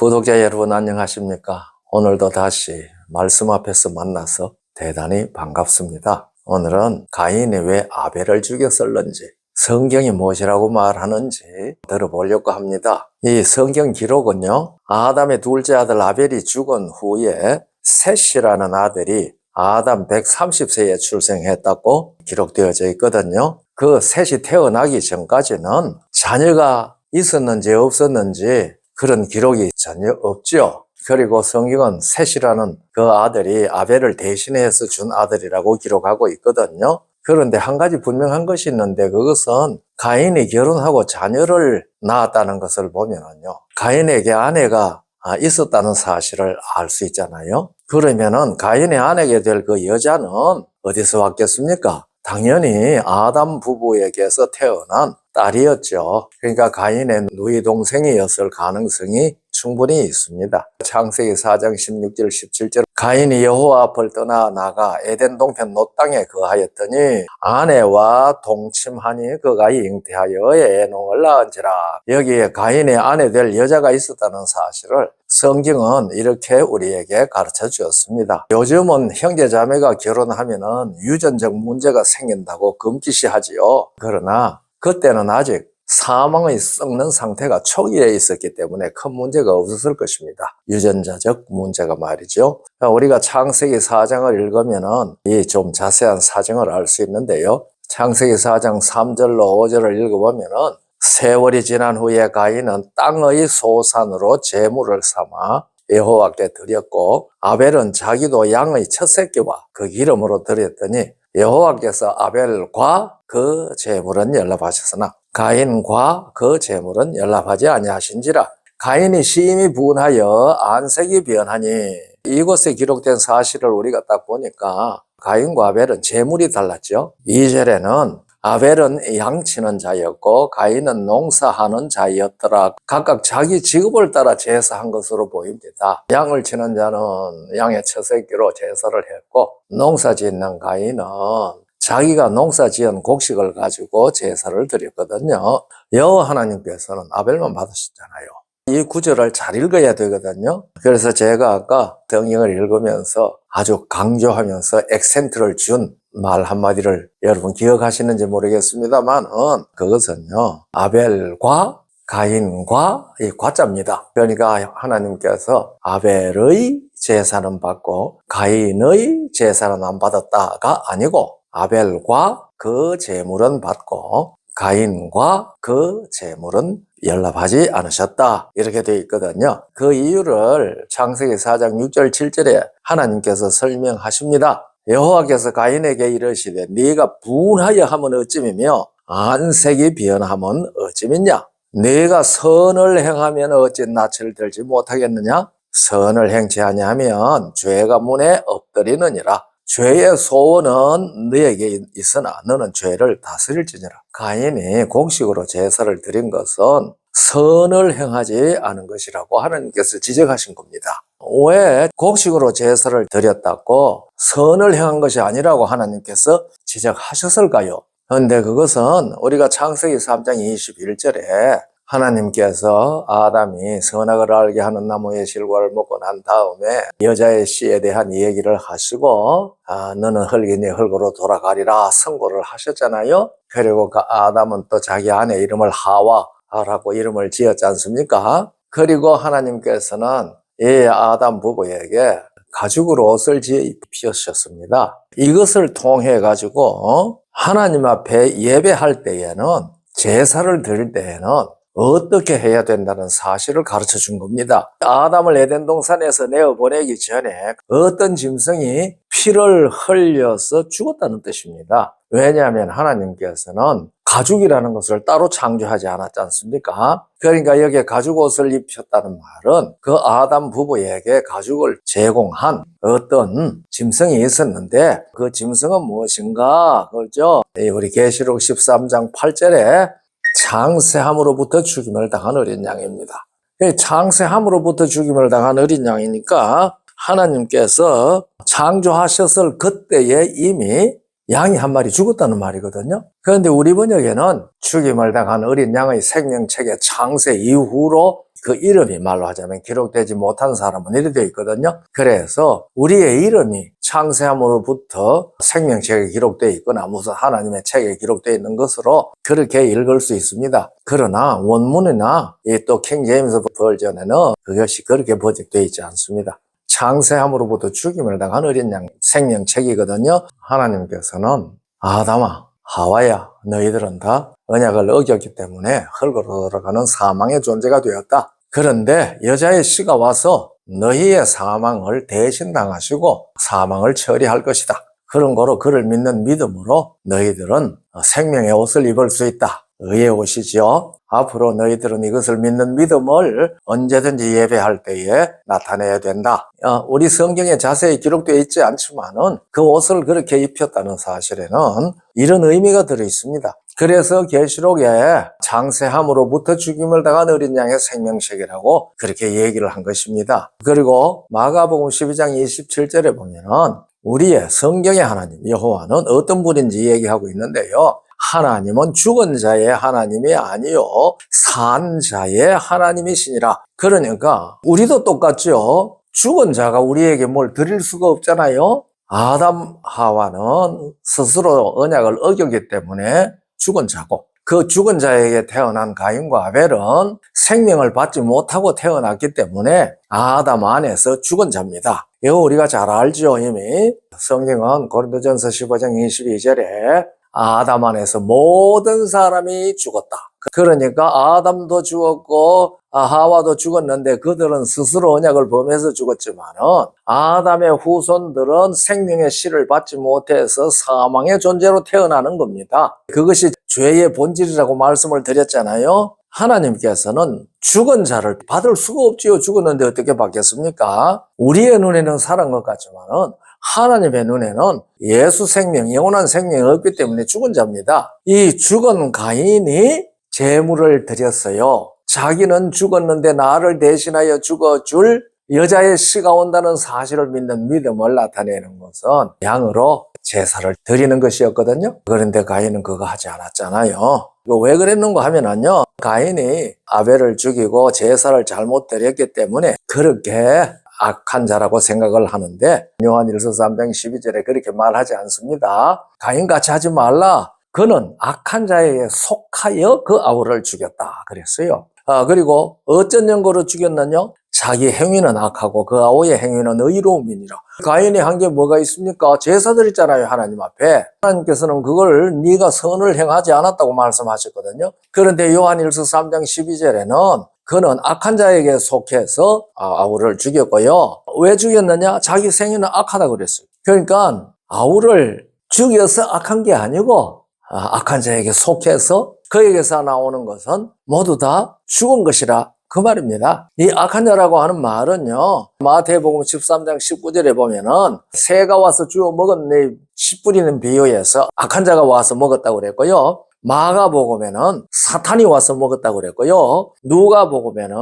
구독자 여러분 안녕하십니까? 오늘도 다시 말씀 앞에서 만나서 대단히 반갑습니다. 오늘은 가인이 왜 아벨을 죽였을는지, 성경이 무엇이라고 말하는지 들어보려고 합니다. 이 성경 기록은요, 아담의 둘째 아들 아벨이 죽은 후에 셋이라는 아들이 아담 130세에 출생했다고 기록되어져 있거든요. 그 셋이 태어나기 전까지는 자녀가 있었는지 없었는지 그런 기록이 전혀 없죠. 그리고 성경은 셋이라는 그 아들이 아벨을 대신해서 준 아들이라고 기록하고 있거든요. 그런데 한 가지 분명한 것이 있는데, 그것은 가인이 결혼하고 자녀를 낳았다는 것을 보면은요, 가인에게 아내가 있었다는 사실을 알 수 있잖아요. 그러면은 가인의 아내가 될 그 여자는 어디서 왔겠습니까? 당연히 아담 부부에게서 태어난 딸이었죠. 그러니까 가인의 누이 동생이었을 가능성이 충분히 있습니다. 창세기 4장 16절 17절 가인이 여호와 앞을 떠나 나가 에덴 동편 놋 땅에 거하였더니 아내와 동침하니 그가 잉태하여 에녹을 낳은지라. 여기에 가인의 아내 될 여자가 있었다는 사실을 성경은 이렇게 우리에게 가르쳐 주었습니다. 요즘은 형제자매가 결혼하면은 유전적 문제가 생긴다고 금기시하지요. 그러나 그때는 아직 사망의 썩는 상태가 초기에 있었기 때문에 큰 문제가 없었을 것입니다. 유전자적 문제가 말이죠. 우리가 창세기 4장을 읽으면은 이 좀 자세한 사정을 알 수 있는데요. 창세기 4장 3절로 5절을 읽어보면은 세월이 지난 후에 가인은 땅의 소산으로 제물을 삼아 여호와께 드렸고, 아벨은 자기도 양의 첫 새끼와 그 기름으로 드렸더니 여호와께서 아벨과 그 제물은 연락하셨으나 가인과 그 제물은 연락하지 아니하신지라. 가인이 심히 분하여 안색이 변하니. 이곳에 기록된 사실을 우리가 딱 보니까 가인과 아벨은 제물이 달랐죠. 2절에는 아벨은 양치는 자였고 가인은 농사하는 자였더라. 각각 자기 직업을 따라 제사한 것으로 보입니다. 양을 치는 자는 양의 첫 새끼로 제사를 했고, 농사 짓는 가인은 자기가 농사 지은 곡식을 가지고 제사를 드렸거든요. 여호와 하나님께서는 아벨만 받으셨잖아요. 이 구절을 잘 읽어야 되거든요. 그래서 제가 아까 성경을 읽으면서 아주 강조하면서 액센트를 준 말 한마디를 여러분 기억하시는지 모르겠습니다만, 그것은요, 아벨과 가인과 이 과자입니다. 그러니까 하나님께서 아벨의 제사는 받고 가인의 제사는 안 받았다가 아니고, 아벨과 그 제물은 받고 가인과 그 제물은 연락하지 않으셨다, 이렇게 되어 있거든요. 그 이유를 창세기 4장 6절 7절에 하나님께서 설명하십니다. 여호와께서 가인에게 이르시되 네가 분하여 하면 어찌미며 안색이 변하면 어찌미냐. 네가 선을 행하면 어찌 낯을 들지 못하겠느냐. 선을 행치 아니하면 죄가 문에 엎드리느니라. 죄의 소원은 너에게 있으나 너는 죄를 다스릴지니라. 가인이 곡식으로 제사를 드린 것은 선을 행하지 않은 것이라고 하나님께서 지적하신 겁니다. 왜 곡식으로 제사를 드렸다고 선을 행한 것이 아니라고 하나님께서 지적하셨을까요? 그런데 그것은 우리가 창세기 3장 21절에 하나님께서 아담이 선악을 알게 하는 나무의 실과를 먹고 난 다음에 여자의 씨에 대한 얘기를 하시고, 너는 흙이니 흙으로 돌아가리라 선고를 하셨잖아요. 그리고 그 아담은 또 자기 아내 이름을 하와라고 이름을 지었지 않습니까? 그리고 하나님께서는 이 아담 부부에게 가죽으로 옷을 입히셨습니다. 이것을 통해 가지고 하나님 앞에 예배할 때에는, 제사를 드릴 때에는 어떻게 해야 된다는 사실을 가르쳐 준 겁니다. 아담을 에덴 동산에서 내어보내기 전에 어떤 짐승이 피를 흘려서 죽었다는 뜻입니다. 왜냐하면 하나님께서는 가죽이라는 것을 따로 창조하지 않았지 않습니까? 그러니까 여기에 가죽 옷을 입혔다는 말은 그 아담 부부에게 가죽을 제공한 어떤 짐승이 있었는데, 그 짐승은 무엇인가? 그렇죠? 우리 계시록 13장 8절에 창세함으로부터 죽임을 당한 어린 양입니다. 창세함으로부터 죽임을 당한 어린 양이니까 하나님께서 창조하셨을 그때에 이미 양이 한 마리 죽었다는 말이거든요. 그런데 우리 번역에는 죽임을 당한 어린 양의 생명책의 창세 이후로 그 이름이 말로 하자면 기록되지 못한 사람은 이렇게 되어 있거든요. 그래서 우리의 이름이 창세함으로부터 생명책에 기록되어 있거나 무슨 하나님의 책에 기록되어 있는 것으로 그렇게 읽을 수 있습니다. 그러나 원문이나 또 킹제임스 버전에는 그것이 그렇게 번역되어 있지 않습니다. 창세함으로부터 죽임을 당한 어린 양 생명책이거든요. 하나님께서는 아담아, 하와야, 너희들은 다 언약을 어겼기 때문에 흙으로 들어가는 사망의 존재가 되었다. 그런데 여자의 씨가 와서 너희의 사망을 대신 당하시고 사망을 처리할 것이다. 그런 거로 그를 믿는 믿음으로 너희들은 생명의 옷을 입을 수 있다. 의의 옷이지요. 앞으로 너희들은 이것을 믿는 믿음을 언제든지 예배할 때에 나타내야 된다. 우리 성경에 자세히 기록되어 있지 않지만은 그 옷을 그렇게 입혔다는 사실에는 이런 의미가 들어 있습니다. 그래서 계시록에 창세함으로부터 죽임을 당한 어린 양의 생명책이라고 그렇게 얘기를 한 것입니다. 그리고 마가복음 12장 27절에 보면은 우리의 성경의 하나님 여호와는 어떤 분인지 얘기하고 있는데요. 하나님은 죽은 자의 하나님이 아니요 산 자의 하나님이시니라. 그러니까 우리도 똑같죠. 죽은 자가 우리에게 뭘 드릴 수가 없잖아요. 아담 하와는 스스로 언약을 어겼기 때문에 죽은 자고 그 죽은 자에게 태어난 가인과 아벨은 생명을 받지 못하고 태어났기 때문에 아담 안에서 죽은 자입니다. 이거 우리가 잘 알죠. 이미 성경은 고린도전서 15장 22절에 아담 안에서 모든 사람이 죽었다. 그러니까 아담도 죽었고 하와도 죽었는데 그들은 스스로 언약을 범해서 죽었지만은 아담의 후손들은 생명의 씨를 받지 못해서 사망의 존재로 태어나는 겁니다. 그것이 죄의 본질이라고 말씀을 드렸잖아요. 하나님께서는 죽은 자를 받을 수가 없지요. 죽었는데 어떻게 받겠습니까? 우리의 눈에는 살은 것 같지만은 하나님의 눈에는 예수 생명, 영원한 생명이 없기 때문에 죽은 자입니다. 이 죽은 가인이 제물을 드렸어요. 자기는 죽었는데 나를 대신하여 죽어줄 여자의 씨가 온다는 사실을 믿는 믿음을 나타내는 것은 양으로 제사를 드리는 것이었거든요. 그런데 가인은 그거 하지 않았잖아요. 왜 그랬는가 하면은요, 가인이 아벨을 죽이고 제사를 잘못 드렸기 때문에 그렇게 악한 자라고 생각을 하는데 요한일서 3장 12절에 그렇게 말하지 않습니다. 가인같이 하지 말라. 그는 악한 자에게 속하여 그 아우를 죽였다 그랬어요. 그리고 어쩐 연고로 죽였느냐? 자기 행위는 악하고 그 아우의 행위는 의로움이니라. 가인이 한 게 뭐가 있습니까? 제사 드렸잖아요, 하나님 앞에. 하나님께서는 그걸 네가 선을 행하지 않았다고 말씀하셨거든요. 그런데 요한일서 3장 12절에는 그는 악한 자에게 속해서 아우를 죽였고요. 왜 죽였느냐? 자기 생애는 악하다고 그랬어요. 그러니까 아우를 죽여서 악한 게 아니고 악한 자에게 속해서 그에게서 나오는 것은 모두 다 죽은 것이라 그 말입니다. 이 악한 자라고 하는 말은요, 마태복음 13장 19절에 보면은 새가 와서 주워 먹었네 씨 뿌리는 비유에서 악한 자가 와서 먹었다고 그랬고요. 마가복음에는 사탄이 와서 먹었다고 그랬고요. 누가복음에는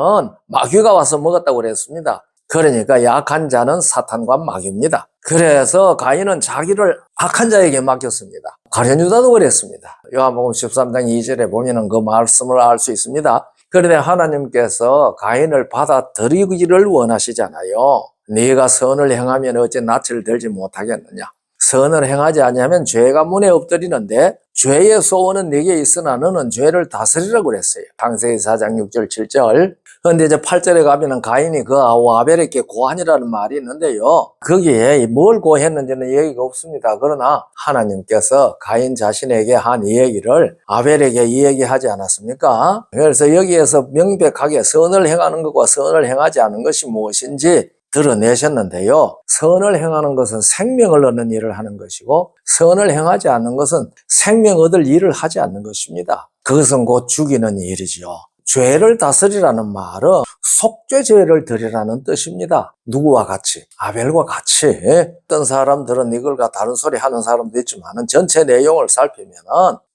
마귀가 와서 먹었다고 그랬습니다. 그러니까 약한 자는 사탄과 마귀입니다. 그래서 가인은 자기를 악한 자에게 맡겼습니다. 가룟 유다도 그랬습니다. 요한복음 13장 2절에 보면은 그 말씀을 알 수 있습니다. 그런데 하나님께서 가인을 받아들이기를 원하시잖아요. 네가 선을 행하면 어째 낯을 들지 못하겠느냐. 선을 행하지 아니하면 죄가 문에 엎드리는데 죄의 소원은 네게 있으나 너는 죄를 다스리라고 그랬어요. 창세기 4장 6절 7절. 그런데 이제 8절에 가면은 가인이 그 아우 아벨에게 고하니라는 말이 있는데요. 거기에 뭘 고했는지는 얘기가 없습니다. 그러나 하나님께서 가인 자신에게 한 이야기를 아벨에게 이야기하지 않았습니까? 그래서 여기에서 명백하게 선을 행하는 것과 선을 행하지 않은 것이 무엇인지 드러내셨는데요. 선을 행하는 것은 생명을 얻는 일을 하는 것이고 선을 행하지 않는 것은 생명 얻을 일을 하지 않는 것입니다. 그것은 곧 죽이는 일이지요. 죄를 다스리라는 말은 속죄죄를 드리라는 뜻입니다. 누구와 같이? 아벨과 같이. 어떤 사람들은 이걸과 다른 소리 하는 사람도 있지만 전체 내용을 살피면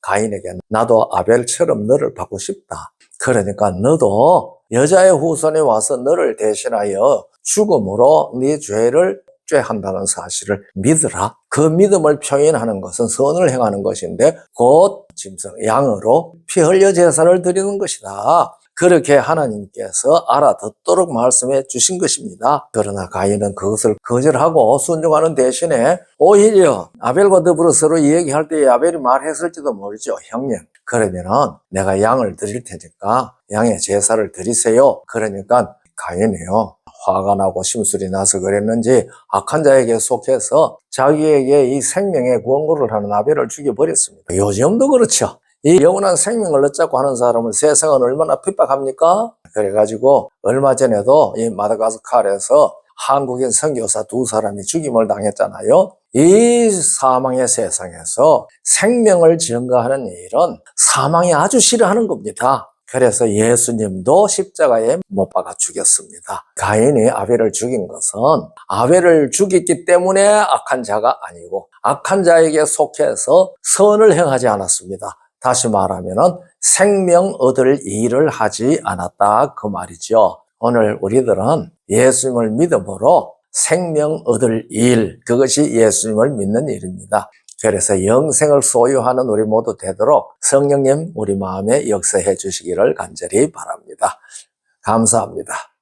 가인에게 나도 아벨처럼 너를 받고 싶다. 그러니까 너도 여자의 후손이 와서 너를 대신하여 죽음으로 네 죄를 속죄한다는 사실을 믿으라. 그 믿음을 표현하는 것은 선을 행하는 것인데 곧 짐승 양으로 피 흘려 제사를 드리는 것이다. 그렇게 하나님께서 알아듣도록 말씀해 주신 것입니다. 그러나 가인은 그것을 거절하고 순종하는 대신에 오히려 아벨과 더불어 서로 얘기할 때 아벨이 말했을지도 모르죠. 형님, 그러면은 내가 양을 드릴 테니까 양의 제사를 드리세요. 그러니까 가인이요, 화가 나고 심술이 나서 그랬는지 악한 자에게 속해서 자기에게 이 생명의 권고를 하는 아벨을 죽여버렸습니다. 요즘도 그렇죠. 이 영원한 생명을 얻자고 하는 사람을 세상은 얼마나 핍박합니까? 그래가지고 얼마 전에도 이 마다가스카르에서 한국인 선교사 2사람이 죽임을 당했잖아요. 이 사망의 세상에서 생명을 증거하는 일은 사망이 아주 싫어하는 겁니다. 그래서 예수님도 십자가에 못 박아 죽였습니다. 가인이 아벨을 죽인 것은 아벨을 죽였기 때문에 악한 자가 아니고 악한 자에게 속해서 선을 행하지 않았습니다. 다시 말하면 생명 얻을 일을 하지 않았다 그 말이죠. 오늘 우리들은 예수님을 믿음으로 생명 얻을 일, 그것이 예수님을 믿는 일입니다. 그래서 영생을 소유하는 우리 모두 되도록 성령님 우리 마음에 역사해 주시기를 간절히 바랍니다. 감사합니다.